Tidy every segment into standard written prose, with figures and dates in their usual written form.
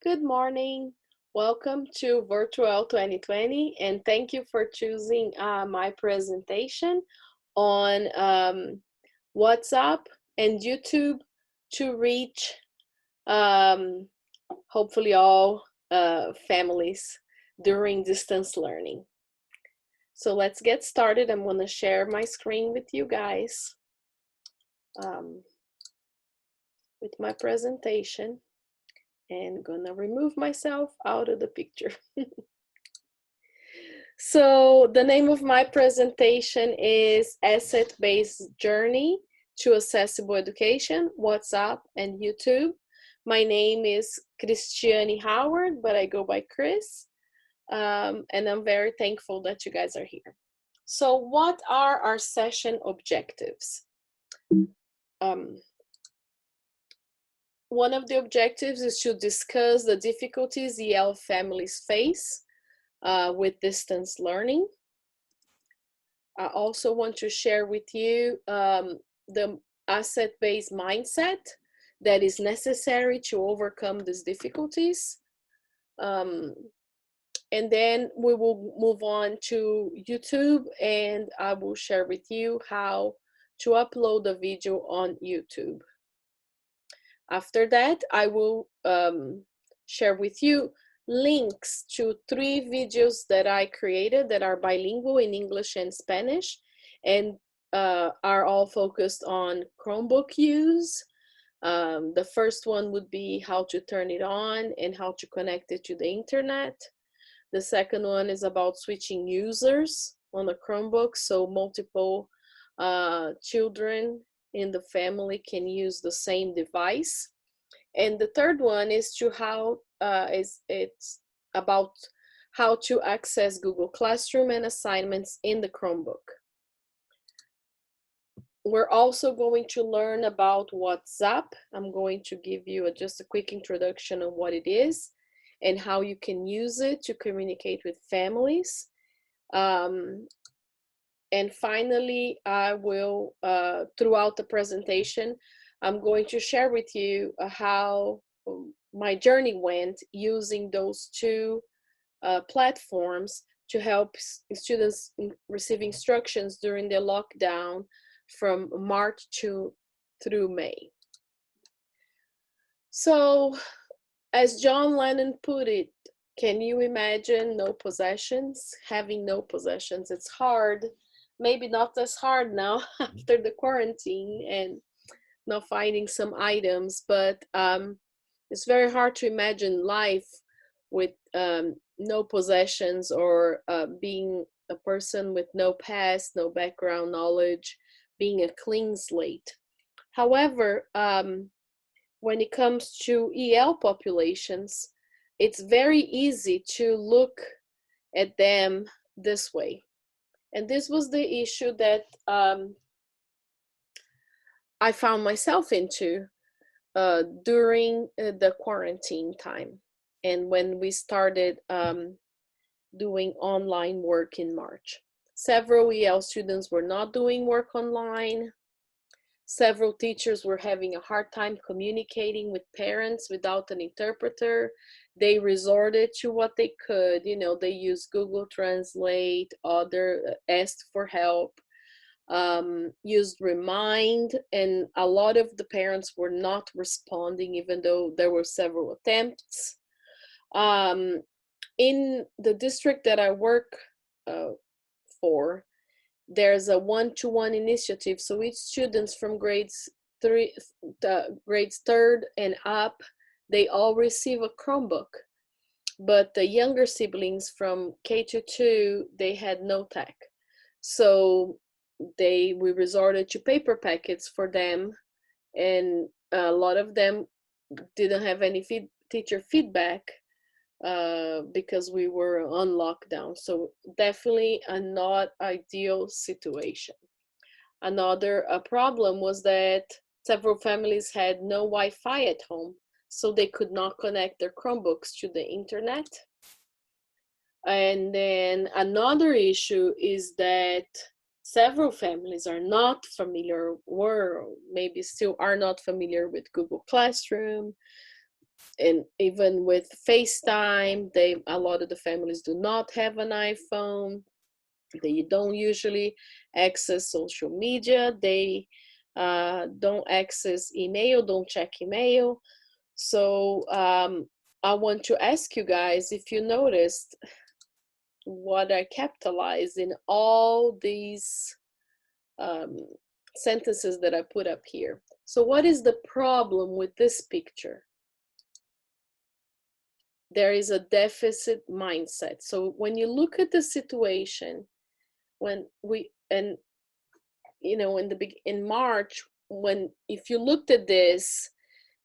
Good morning. Welcome to VirtuEL 2020, and thank you for choosing my presentation on WhatsApp and YouTube to reach um, hopefully all families during distance learning. So let's get started. I'm going to share my screen with you guys with my presentation. And gonna remove myself out of the picture. So the name of my presentation is Asset-Based Journey to Accessible Education, WhatsApp and YouTube. My name is Christiane Howard, but I go by Chris. And I'm very thankful that you guys are here. So what are our session objectives? One of the objectives is to discuss the difficulties EL families face with distance learning. I also want to share with you the asset-based mindset that is necessary to overcome these difficulties. And then we will move on to YouTube, and I will share with you how to upload the video on YouTube. After that, I will share with you links to 3 videos that I created that are bilingual in English and Spanish, and are all focused on Chromebook use. The first one would be how to turn it on and how to connect it to the internet. The second one is about switching users on a Chromebook, so multiple children in the family can use the same device. And the third one is it's about how to access Google Classroom and assignments in the Chromebook. We're also going to learn about WhatsApp. I'm going to give you just a quick introduction of what it is and how you can use it to communicate with families. And finally, I will, throughout the presentation, I'm going to share with you how my journey went using those 2 platforms to help students receive instructions during the lockdown from March through May. So, as John Lennon put it, can you imagine no possessions? Having no possessions, it's hard. Maybe not as hard now after the quarantine and not finding some items, but it's very hard to imagine life with no possessions or being a person with no past, no background knowledge, being a clean slate. However, when it comes to EL populations, it's very easy to look at them this way. And this was the issue that I found myself into during the quarantine time and when we started doing online work in March. Several EL students were not doing work online. Several teachers were having a hard time communicating with parents without an interpreter. They resorted to what they could, they used Google Translate, asked for help, used Remind, and a lot of the parents were not responding even though there were several attempts. In the district that I work for, there's a one-to-one initiative, so each students from grades 3rd and up, they all receive a Chromebook, but the younger siblings from K-2, they had no tech, so we resorted to paper packets for them, and a lot of them didn't have any teacher feedback because we were on lockdown. So definitely a not ideal situation. Another problem was that several families had no Wi-Fi at home, so they could not connect their Chromebooks to the internet. And then another issue is that several families are not familiar, or maybe still are not familiar with Google Classroom. And even with FaceTime, a lot of the families do not have an iPhone. They don't usually access social media. They don't access email, don't check email. So I want to ask you guys if you noticed what I capitalized in all these um, sentences that I put up here. So what is the problem with this picture? There is a deficit mindset. So when you look at the situation, when we, and you know, in March, when, if you looked at this,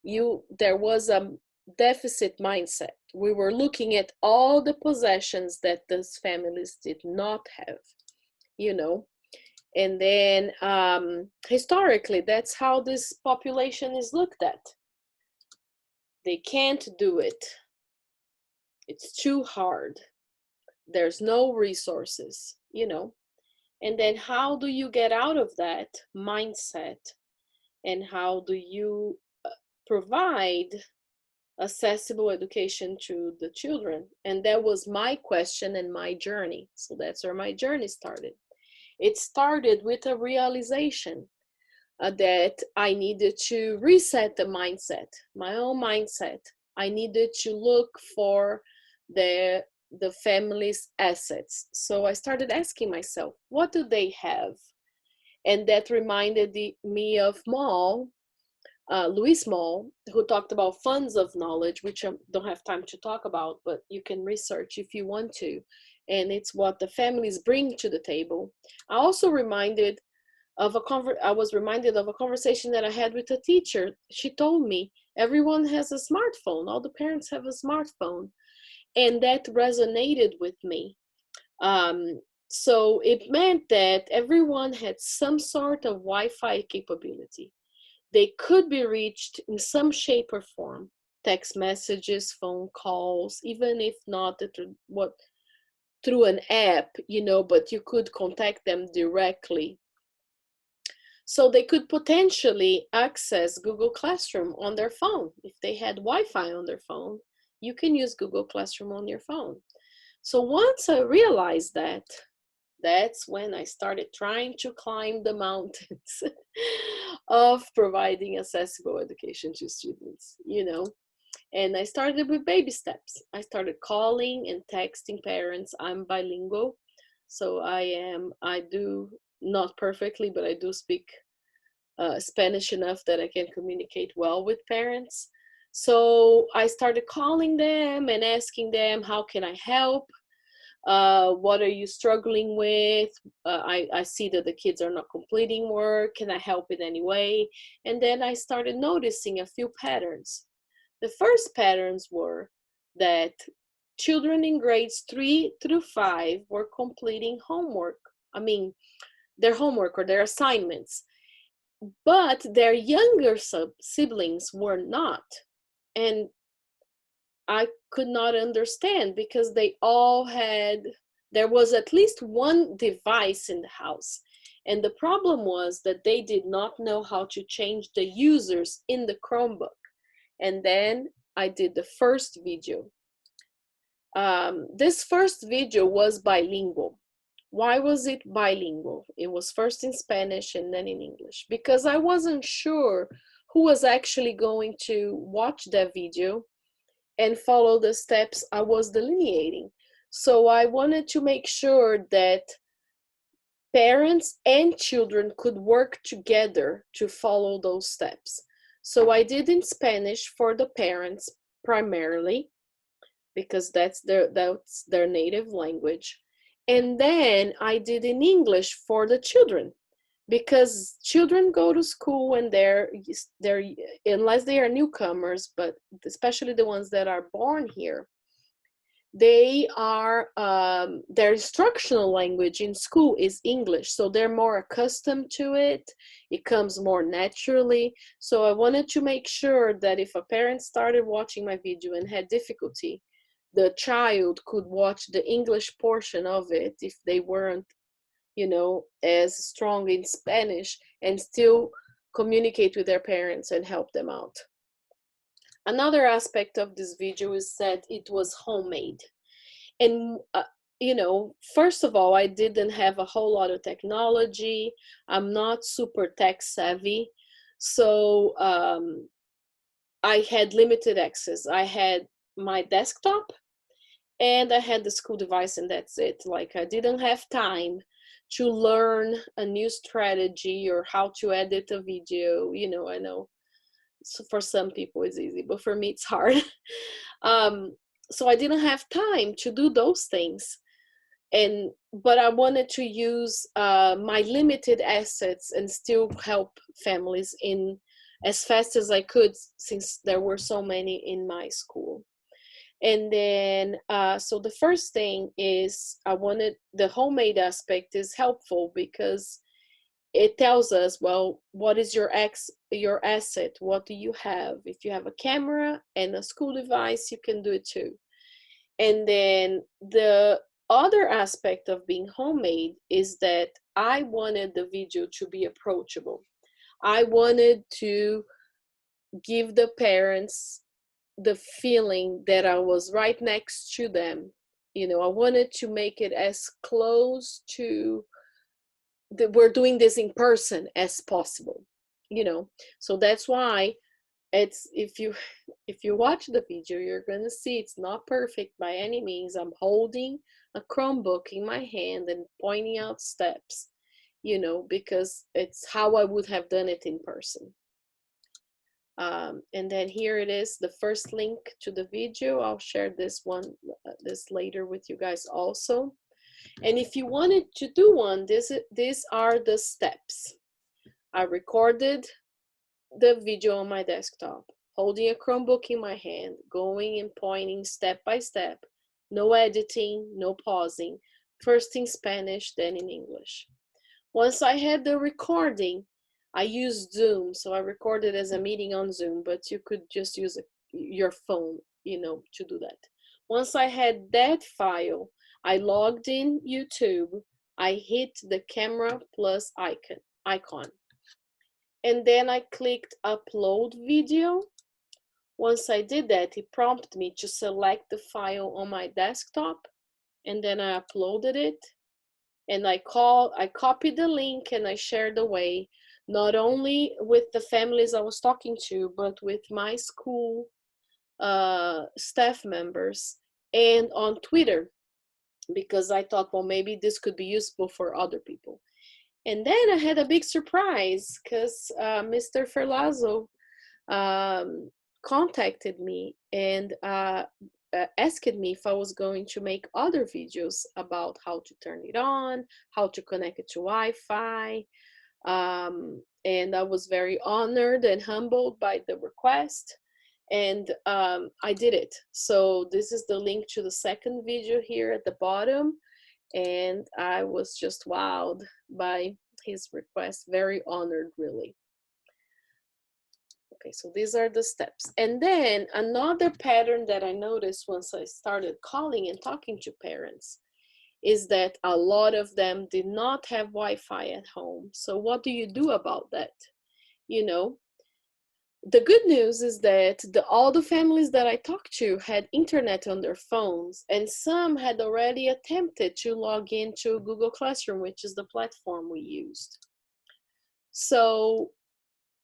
there was a deficit mindset. We were looking at all the possessions that those families did not have, you know. And then historically, that's how this population is looked at. They can't do it. It's too hard. There's no resources, you know. And then how do you get out of that mindset? And how do you provide accessible education to the children? And that was my question and my journey. So that's where my journey started. It started with a realization that I needed to reset the mindset, my own mindset. I needed to look for the family's assets. So I started asking myself, what do they have? And that reminded me of Louis Moll, who talked about funds of knowledge, which I don't have time to talk about, but you can research if you want to. And it's what the families bring to the table. I also reminded I was reminded of a conversation that I had with a teacher. She told me everyone has a smartphone. All the parents have a smartphone. And that resonated with me. So it meant that everyone had some sort of Wi-Fi capability. They could be reached in some shape or form, text messages, phone calls, even if not through an app, you know, but you could contact them directly. So they could potentially access Google Classroom on their phone. If they had Wi-Fi on their phone, you can use Google Classroom on your phone. So once I realized that, that's when I started trying to climb the mountains of providing accessible education to students, you know. And I started with baby steps. I started calling and texting parents. I'm bilingual, so I do, not perfectly, but I do speak Spanish enough that I can communicate well with parents. So I started calling them and asking them, how can I help? What are you struggling with? I see that the kids are not completing work. Can I help in any way? And then I started noticing a few patterns. The first patterns were that children in grades 3 through 5 were completing homework. I mean, their homework or their assignments, but their younger siblings were not. And I could not understand because they all had, there was at least one device in the house. And the problem was that they did not know how to change the users in the Chromebook. And then I did the first video. This first video was bilingual. Why was it bilingual? It was first in Spanish and then in English, because I wasn't sure who was actually going to watch that video and follow the steps I was delineating. So I wanted to make sure that parents and children could work together to follow those steps. So I did in Spanish for the parents primarily, because that's their native language. And then I did in English for the children, because children go to school when they're unless they are newcomers, but especially the ones that are born here, they are their instructional language in school is English, so they're more accustomed to it. It comes more naturally. So I wanted to make sure that if a parent started watching my video and had difficulty, the child could watch the English portion of it if they weren't, you know, as strong in Spanish, and still communicate with their parents and help them out. Another aspect of this video is that it was homemade. And first of all, I didn't have a whole lot of technology. I'm not super tech savvy, so I had limited access. I had my desktop and I had the school device, and that's it. Like, I didn't have time to learn a new strategy or how to edit a video. I know, so for some people it's easy, but for me it's hard. um, so I didn't have time to do those things, but I wanted to use my limited assets and still help families in as fast as I could, since there were so many in my school. And then, so the first thing is, I wanted the homemade aspect is helpful because it tells us, well, what is your asset? What do you have? If you have a camera and a school device, you can do it too. And then the other aspect of being homemade is that I wanted the video to be approachable. I wanted to give the parents the feeling that I was right next to them. I wanted to make it as close to that we're doing this in person as possible. So that's why it's if you watch the video, you're gonna see it's not perfect by any means. I'm holding a Chromebook in my hand and pointing out steps, because it's how I would have done it in person. And then here it is, the first link to the video. I'll share this later with you guys also. And if you wanted to do one, these are the steps. I recorded the video on my desktop, holding a Chromebook in my hand, going and pointing step by step, no editing, no pausing, first in Spanish, then in English. Once I had the recording, I used Zoom, so I recorded as a meeting on Zoom, but you could just use your phone, to do that. Once I had that file, I logged in YouTube, I hit the camera plus icon, and then I clicked upload video. Once I did that, it prompted me to select the file on my desktop, and then I uploaded it. And I copied the link and I shared away, not only with the families I was talking to, but with my school staff members and on Twitter, because I thought, well, maybe this could be useful for other people. And then I had a big surprise because Mr. Ferlazzo contacted me and asked me if I was going to make other videos about how to turn it on, how to connect it to Wi-Fi. And I was very honored and humbled by the request. And I did it. So this is the link to the second video here at the bottom. And I was just wowed by his request, very honored, really. Okay, so these are the steps. And then another pattern that I noticed once I started calling and talking to parents is that a lot of them did not have Wi-Fi at home. So what do you do about that? The good news is that all the families that I talked to had internet on their phones, and some had already attempted to log into Google Classroom, which is the platform we used. So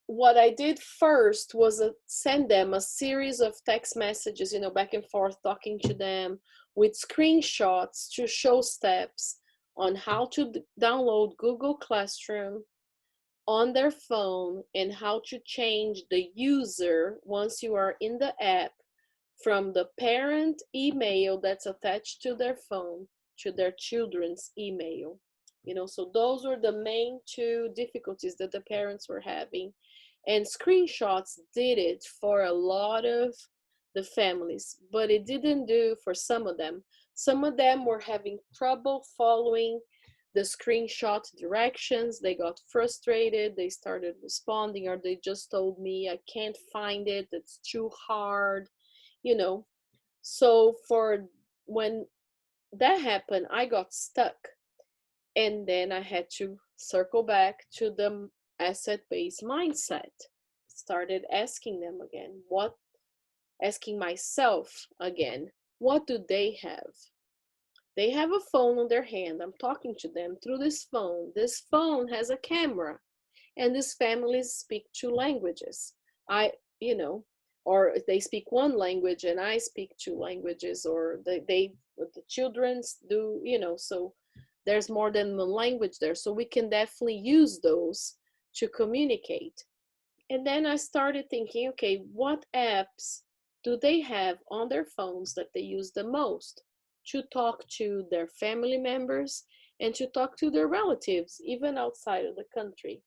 what I did first was send them a series of text messages, back and forth, talking to them with screenshots to show steps on how to download Google Classroom on their phone and how to change the user once you are in the app from the parent email that's attached to their phone to their children's email. So those were the main two difficulties that the parents were having. And screenshots did it for a lot of the families, but it didn't do for some of them. Some of them were having trouble following the screenshot directions. They got frustrated, they started responding, or they just told me, I can't find it, it's too hard, So for when that happened, I got stuck. And then I had to circle back to the asset-based mindset. Started asking them again, what asking myself again, what do they have? They have a phone on their hand. I'm talking to them through this phone. This phone has a camera, and these families speak two languages. I, you know, or they speak one language and I speak two languages, or the children's do, so there's more than one language there. So we can definitely use those to communicate. And then I started thinking, okay, what apps do they have on their phones that they use the most to talk to their family members and to talk to their relatives, even outside of the country?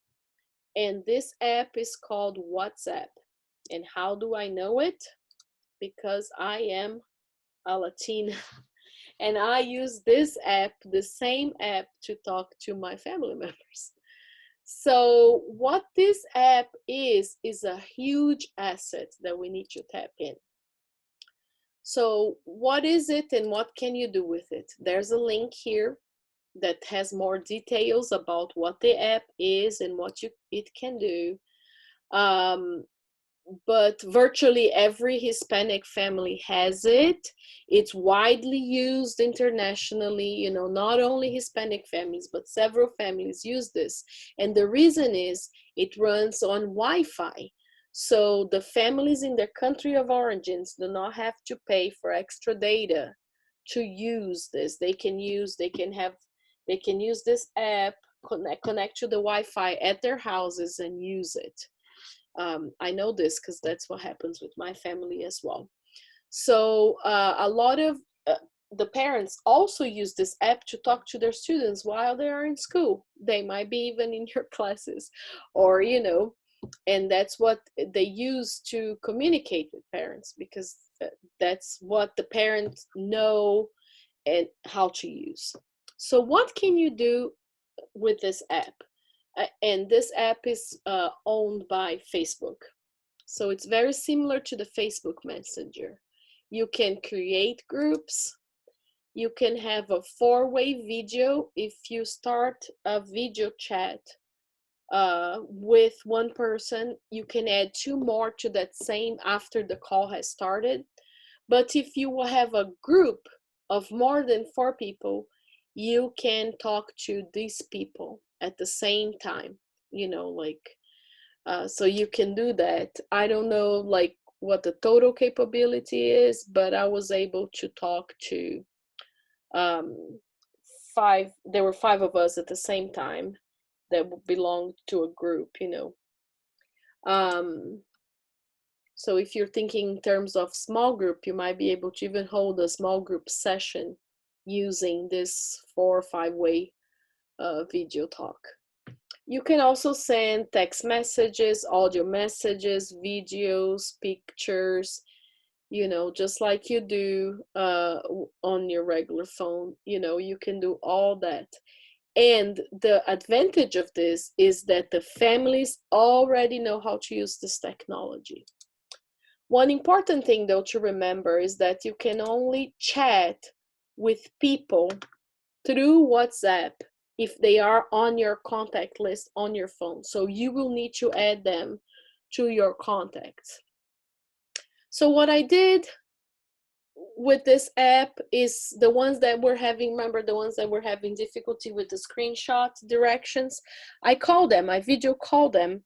And this app is called WhatsApp. And how do I know it? Because I am a Latina and I use this app, the same app, to talk to my family members. So what this app is a huge asset that we need to tap in. So what is it and what can you do with it? There's a link here that has more details about what the app is and what it can do. But virtually every Hispanic family has it. It's widely used internationally, not only Hispanic families, but several families use this. And the reason is it runs on Wi-Fi. So the families in their country of origins do not have to pay for extra data to use this. They can use this app, connect to the Wi-Fi at their houses and use it. I know this because that's what happens with my family as well. So a lot of the parents also use this app to talk to their students while they are in school. They might be even in your classes, or and that's what they use to communicate with parents, because that's what the parents know and how to use. So what can you do with this app? And this app is owned by Facebook. So it's very similar to the Facebook Messenger. You can create groups. You can have a 4-way video. If you start a video chat with one person, you can add 2 more to that same after the call has started. But if you have a group of more than 4 people, you can talk to these people at the same time, so you can do that. I don't know like what the total capability is, but I was able to talk to 5. There were 5 of us at the same time that belonged to a group. So if you're thinking in terms of small group, you might be able to even hold a small group session using this 4 or 5-way video talk. You can also send text messages, audio messages, videos, pictures, just like you do on your regular phone. You can do all that. And the advantage of this is that the families already know how to use this technology. One important thing, though, to remember is that you can only chat with people through WhatsApp if they are on your contact list on your phone. So you will need to add them to your contacts. So what I did with this app is the ones that were having, remember the ones that were having difficulty with the screenshot directions, I called them, I video called them,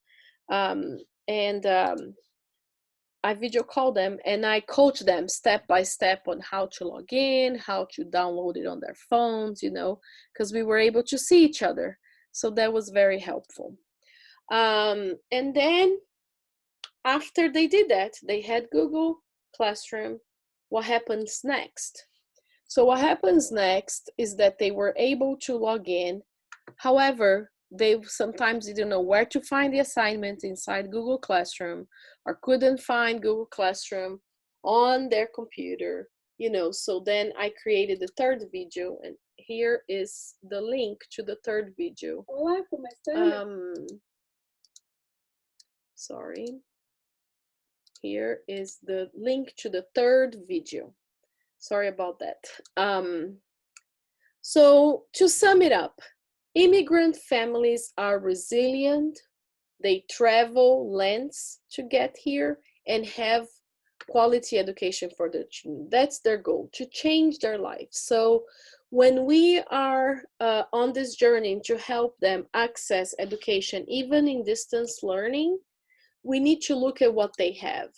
I video call them and I coach them step by step on how to log in, how to download it on their phones, because we were able to see each other. So that was very helpful. And then after they did that, they had Google Classroom. What happens next? So what happens next is that they were able to log in. However, they sometimes didn't know where to find the assignment inside Google Classroom, or couldn't find Google Classroom on their computer, so then I created the 3rd video, and here is the link to the 3rd video. Hola, ¿cómo están? Sorry. Here is the link to the 3rd video. Sorry about that. So to sum it up, immigrant families are resilient. They travel lengths to get here and have quality education for their children. That's their goal, to change their life. So when we are on this journey to help them access education, even in distance learning, we need to look at what they have.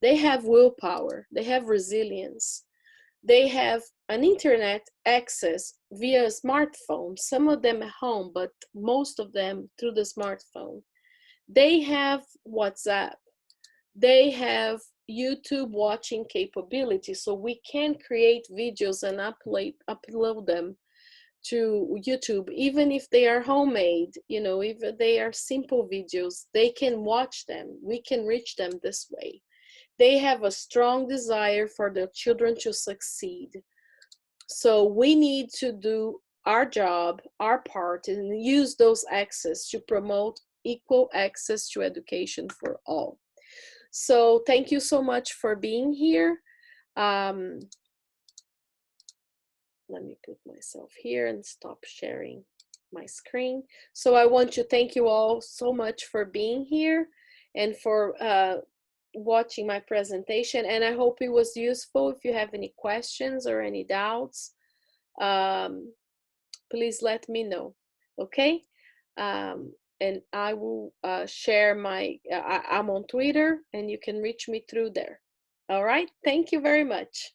They have willpower, they have resilience, they have an internet access via a smartphone, some of them at home, but most of them through the smartphone. They have WhatsApp, they have YouTube watching capability, so we can create videos and upload them to YouTube, even if they are homemade, you know, if they are simple videos, they can watch them. We can reach them this way. They have a strong desire for their children to succeed. So we need to do our job, our part, and use those access to promote equal access to education for all. So thank you so much for being here. Let me put myself here and stop sharing my screen. So I want to thank you all so much for being here and for watching my presentation. And I hope it was useful. If you have any questions or any doubts, please let me know, okay? And I will share I'm on Twitter, and you can reach me through there. All right, thank you very much.